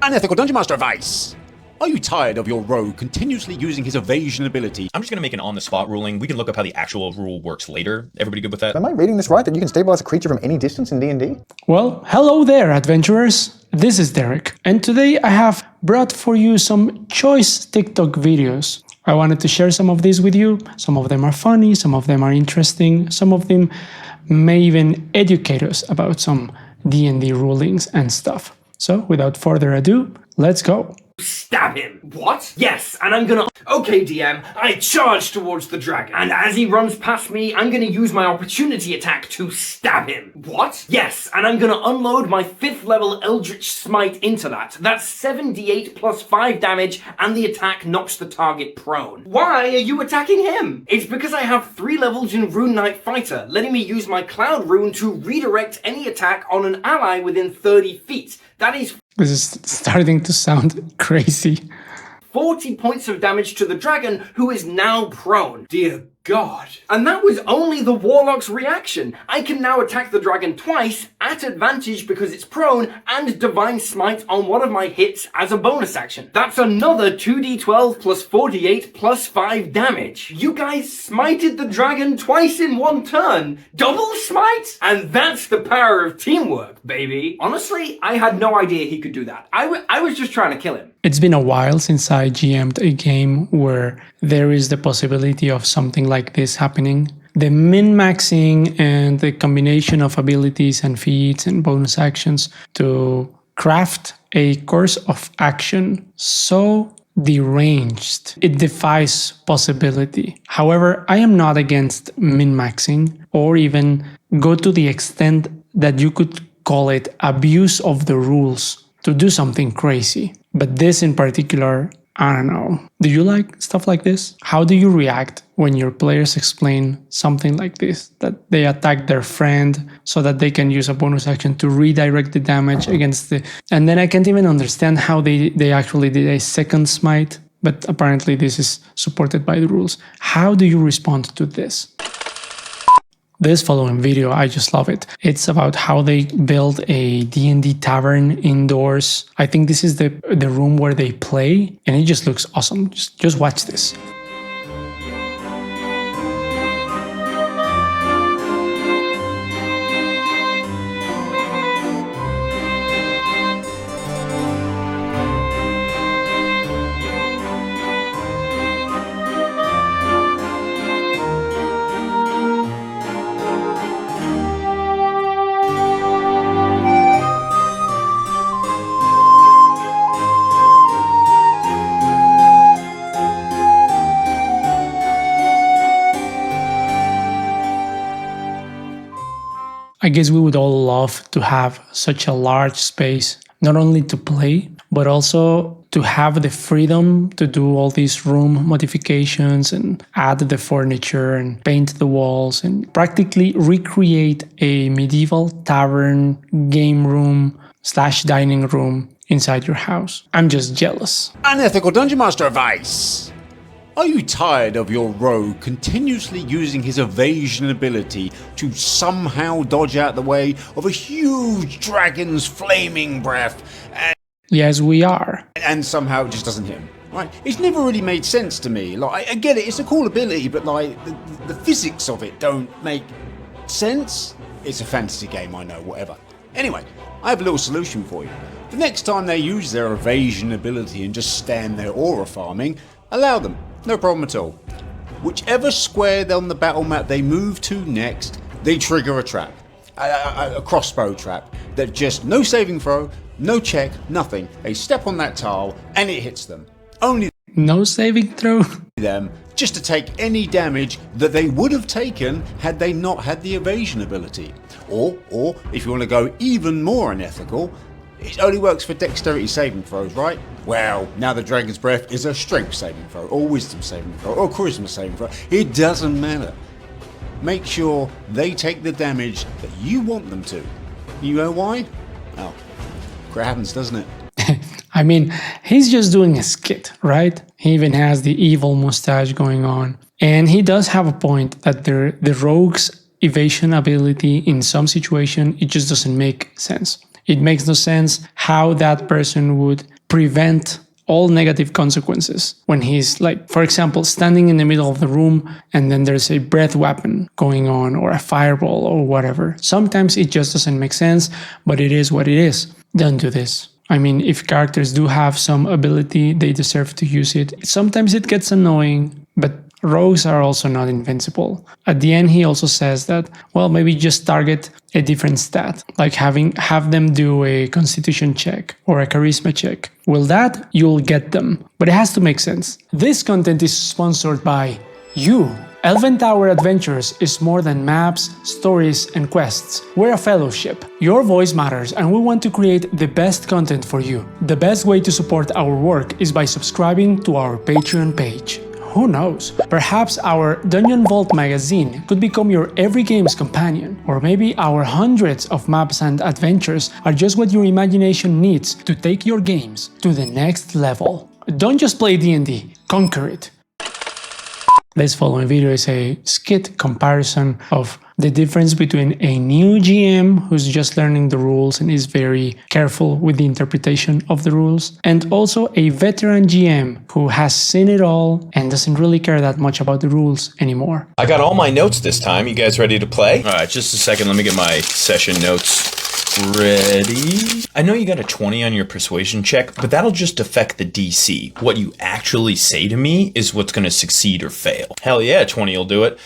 Unethical Dungeon Master advice! Are you tired of your rogue continuously using his evasion ability? I'm just gonna make an on-the-spot ruling. We can look up how the actual rule works later. Everybody good with that? Am I reading this right, that you can stabilize a creature from any distance in D&D? Well, hello there, adventurers. This is Derek, and today I have brought for you some choice TikTok videos. I wanted to share some of these with you. Some of them are funny, some of them are interesting, some of them may even educate us about some D&D rulings and stuff. So, without further ado, let's go. Stab him. What? Yes, and I'm gonna... Okay, DM, I charge towards the dragon, and as he runs past me, I'm gonna use my opportunity attack to stab him. What? Yes, and I'm gonna unload my 5th level Eldritch Smite into that. That's 7d8 plus 5 damage, and the attack knocks the target prone. Why are you attacking him? It's because I have 3 levels in Rune Knight Fighter, letting me use my Cloud Rune to redirect any attack on an ally within 30 feet. That is... This is starting to sound crazy. 40 points of damage to the dragon, who is now prone. Dear God. And that was only the Warlock's reaction. I can now attack the dragon twice, at advantage because it's prone, and Divine Smite on one of my hits as a bonus action. That's another 2d12 plus 48 plus 5 damage. You guys smited the dragon twice in one turn. Double smite? And that's the power of teamwork, baby. Honestly, I had no idea he could do that. I was just trying to kill him. It's been a while since I GM'd a game where there is the possibility of something like this happening. The min-maxing and the combination of abilities and feats and bonus actions to craft a course of action so deranged. It defies possibility. However, I am not against min-maxing or even go to the extent that you could call it abuse of the rules to do something crazy. But this in particular, I don't know. Do you like stuff like this? How do you react when your players explain something like this? That they attack their friend so that they can use a bonus action to redirect the damage against the... And then I can't even understand how they actually did a second smite, but apparently this is supported by the rules. How do you respond to this? This following video, I just love it. It's about how they build a D&D tavern indoors. I think this is the room where they play, and it just looks awesome. Just watch this. I guess we would all love to have such a large space, not only to play, but also to have the freedom to do all these room modifications and add the furniture and paint the walls and practically recreate a medieval tavern game room / dining room inside your house. I'm just jealous. Unethical Dungeon Master advice! Are you tired of your rogue continuously using his evasion ability to somehow dodge out the way of a huge dragon's flaming breath Yes, we are. and somehow it just doesn't hit him? Right? It's never really made sense to me. Like, I get it, it's a cool ability, but like the physics of it don't make sense. It's a fantasy game, I know, whatever. Anyway, I have a little solution for you. The next time they use their evasion ability and just stand there aura farming, allow them. No problem at all. Whichever square on the battle map they move to next, they trigger a trap. A crossbow trap. That just no saving throw, no check, nothing. They step on that tile and it hits them. Only No saving throw? them just to take any damage that they would have taken had they not had the evasion ability. Or if you want to go even more unethical, it only works for dexterity saving throws, right? Well, now the Dragon's Breath is a strength saving throw, or wisdom saving throw, or charisma saving throw. It doesn't matter. Make sure they take the damage that you want them to. You know why? Well, it happens, doesn't it? I mean, he's just doing a skit, right? He even has the evil mustache going on. And he does have a point that the rogue's evasion ability in some situation, it just doesn't make sense. It makes no sense how that person would prevent all negative consequences when he's, like, for example, standing in the middle of the room and then there's a breath weapon going on or a fireball or whatever. Sometimes it just doesn't make sense, but it is what it is. Don't do this. I mean, if characters do have some ability, they deserve to use it. Sometimes it gets annoying, but rogues are also not invincible. At the end, he also says that, well, maybe just target a different stat, like have them do a constitution check or a charisma check. Will that, you'll get them, but it has to make sense. This content is sponsored by you. Elven Tower Adventures is more than maps, stories, and quests. We're a fellowship. Your voice matters, and we want to create the best content for you. The best way to support our work is by subscribing to our Patreon page. Who knows? Perhaps our Dungeon Vault magazine could become your every game's companion, or maybe our hundreds of maps and adventures are just what your imagination needs to take your games to the next level. Don't just play D&D, conquer it. This following video is a skit comparison of the difference between a new GM who's just learning the rules and is very careful with the interpretation of the rules, and also a veteran GM who has seen it all and doesn't really care that much about the rules anymore. I got all my notes this time. You guys ready to play? All right, just a second. Let me get my session notes ready. I know you got a 20 on your persuasion check, but that'll just affect the DC. What you actually say to me is what's going to succeed or fail. Hell yeah, 20 will do it.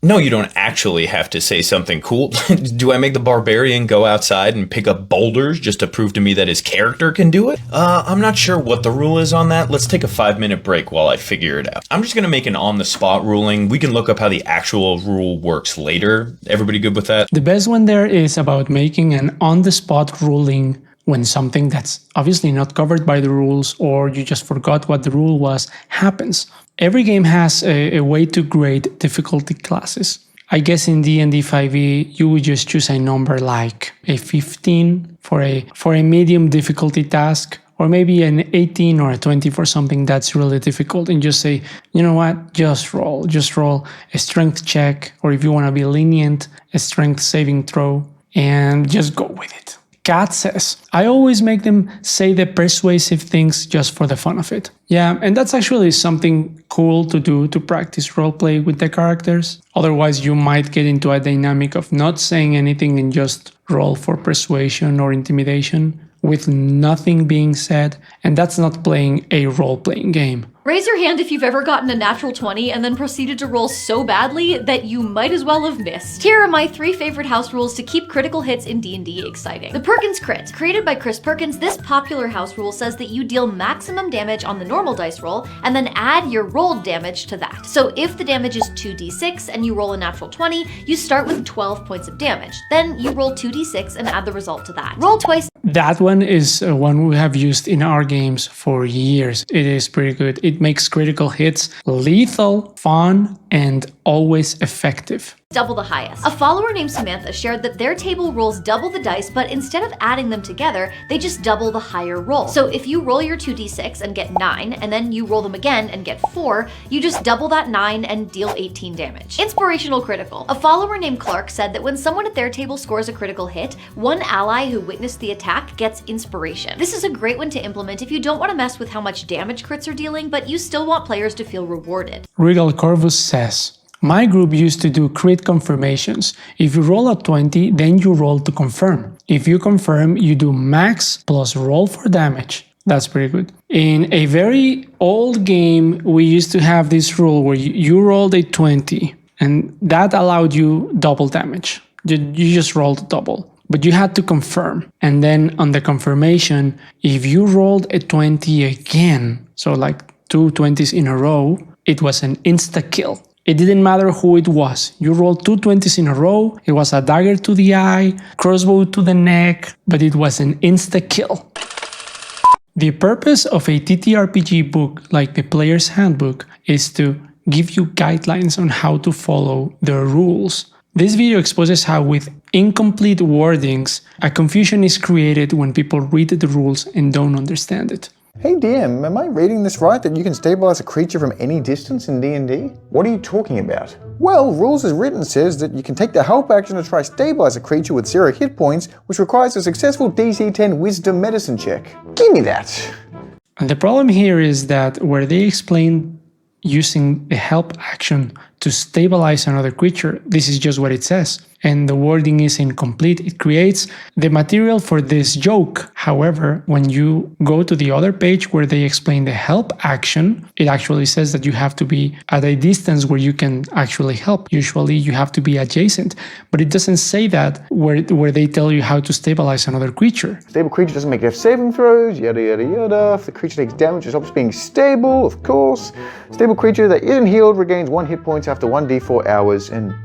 No, you don't actually have to say something cool. Do I make the barbarian go outside and pick up boulders just to prove to me that his character can do it? I'm not sure what the rule is on that. Let's take a 5-minute break while I figure it out. I'm just going to make an on-the-spot ruling. We can look up how the actual rule works later. Everybody good with that? The best one there is about making an on-the-spot ruling when something that's obviously not covered by the rules or you just forgot what the rule was happens. Every game has a way to grade difficulty classes. I guess in D&D 5e, you would just choose a number like a 15 for a medium difficulty task, or maybe an 18 or a 20 for something that's really difficult, and just say, you know what, just roll a strength check, or if you want to be lenient, a strength saving throw, and just go with it. Kat says, I always make them say the persuasive things just for the fun of it. Yeah, and that's actually something cool to do to practice roleplay with the characters. Otherwise, you might get into a dynamic of not saying anything and just roll for persuasion or intimidation with nothing being said, and that's not playing a role-playing game. Raise your hand if you've ever gotten a natural 20 and then proceeded to roll so badly that you might as well have missed. Here are my 3 favorite house rules to keep critical hits in D&D exciting. The Perkins Crit. Created by Chris Perkins, this popular house rule says that you deal maximum damage on the normal dice roll and then add your rolled damage to that. So if the damage is 2d6 and you roll a natural 20, you start with 12 points of damage. Then you roll 2d6 and add the result to that. Roll twice. That one is one we have used in our games for years. It is pretty good. It makes critical hits lethal, fun, and always effective. Double the highest. A follower named Samantha shared that their table rolls double the dice, but instead of adding them together, they just double the higher roll. So if you roll your 2d6 and get 9, and then you roll them again and get 4, you just double that 9 and deal 18 damage. Inspirational critical. A follower named Clark said that when someone at their table scores a critical hit, one ally who witnessed the attack gets inspiration. This is a great one to implement if you don't want to mess with how much damage crits are dealing, but you still want players to feel rewarded. Regal Corvus says, my group used to do crit confirmations. If you roll a 20, then you roll to confirm. If you confirm, you do max plus roll for damage. That's pretty good. In a very old game, we used to have this rule where you rolled a 20, and that allowed you double damage. You just rolled double, but you had to confirm. And then on the confirmation, if you rolled a 20 again, so like 2 20s in a row, it was an insta-kill. It didn't matter who it was. You rolled 2 20s in a row, it was a dagger to the eye, crossbow to the neck, but it was an insta-kill. The purpose of a TTRPG book like the Player's Handbook is to give you guidelines on how to follow the rules. This video exposes how with incomplete wordings, a confusion is created when people read the rules and don't understand it. Hey DM, am I reading this right that you can stabilize a creature from any distance in D&D? What are you talking about? Well, rules as written says that you can take the help action to try stabilize a creature with 0 hit points, which requires a successful DC 10 Wisdom Medicine check. Give me that. And the problem here is that where they explain using the help action to stabilize another creature, this is just what it says. And the wording is incomplete. It creates the material for this joke. However, when you go to the other page where they explain the help action, it actually says that you have to be at a distance where you can actually help. Usually you have to be adjacent, but it doesn't say that where they tell you how to stabilize another creature. Stable creature doesn't make death saving throws, yada yada yada. If the creature takes damage, it stops being stable, of course. Stable creature that isn't healed regains 1 hit points after 1d4 hours, and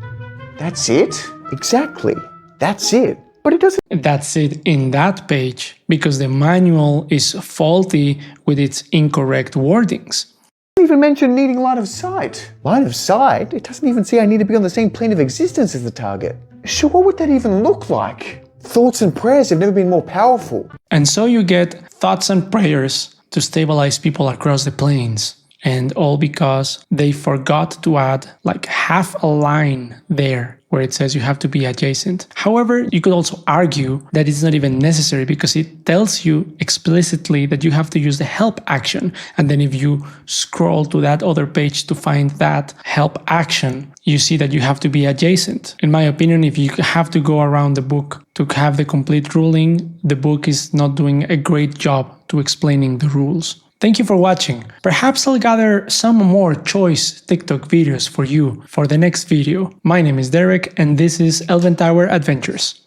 that's it? Exactly. That's it. But it doesn't. That's it in that page, because the manual is faulty with its incorrect wordings. Even mention needing line of sight. Line of sight? It doesn't even say I need to be on the same plane of existence as the target. So what would that even look like? Thoughts and prayers have never been more powerful. And so you get thoughts and prayers to stabilize people across the planes. And all because they forgot to add like half a line there where it says you have to be adjacent. However, you could also argue that it's not even necessary because it tells you explicitly that you have to use the help action. And then if you scroll to that other page to find that help action, you see that you have to be adjacent. In my opinion, if you have to go around the book to have the complete ruling, the book is not doing a great job to explaining the rules. Thank you for watching. Perhaps I'll gather some more choice TikTok videos for you for the next video. My name is Derek and this is Elven Tower Adventures.